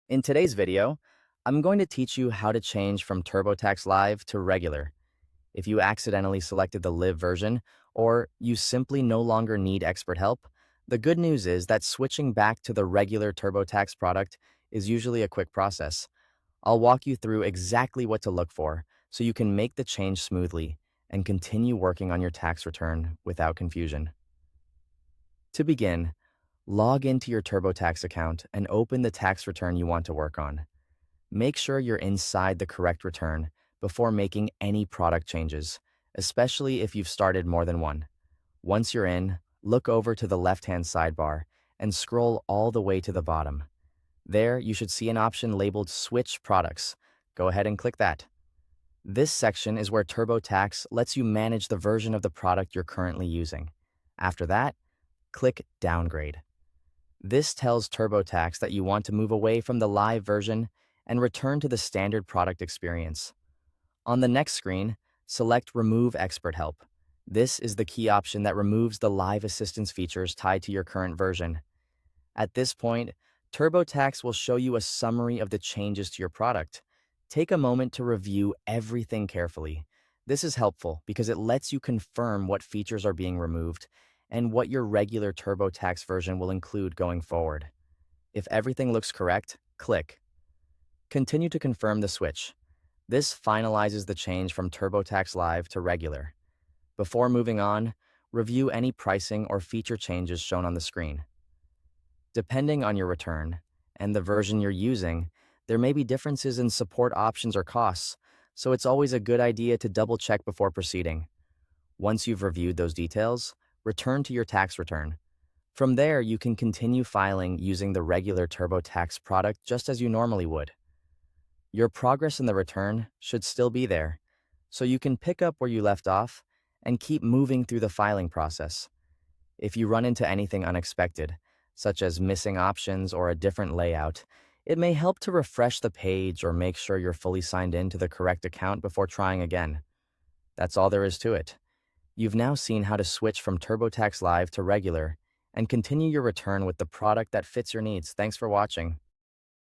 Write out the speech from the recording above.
In today's video, I'm going to teach you how to change from TurboTax Live to regular. If you accidentally selected the Live version, or you simply no longer need expert help, the good news is that switching back to the regular TurboTax product is usually a quick process. I'll walk you through exactly what to look for so you can make the change smoothly and continue working on your tax return without confusion. To begin, log into your TurboTax account and open the tax return you want to work on. Make sure you're inside the correct return before making any product changes, especially if you've started more than one. Once you're in, look over to the left-hand sidebar and scroll all the way to the bottom. There, you should see an option labeled Switch Products. Go ahead and click that. This section is where TurboTax lets you manage the version of the product you're currently using. After that, click Downgrade. This tells TurboTax that you want to move away from the live version and return to the standard product experience. On the next screen, select Remove Expert Help. This is the key option that removes the live assistance features tied to your current version. At this point, TurboTax will show you a summary of the changes to your product. Take a moment to review everything carefully. This is helpful because it lets you confirm what features are being removed and what your regular TurboTax version will include going forward. If everything looks correct, click Continue to confirm the switch. This finalizes the change from TurboTax Live to regular. Before moving on, review any pricing or feature changes shown on the screen. Depending on your return and the version you're using, there may be differences in support options or costs, so it's always a good idea to double-check before proceeding. Once you've reviewed those details, return to your tax return. From there, you can continue filing using the regular TurboTax product just as you normally would. Your progress in the return should still be there, so you can pick up where you left off and keep moving through the filing process. If you run into anything unexpected, such as missing options or a different layout, it may help to refresh the page or make sure you're fully signed in to the correct account before trying again. That's all there is to it. You've now seen how to switch from TurboTax Live to regular and continue your return with the product that fits your needs. Thanks for watching.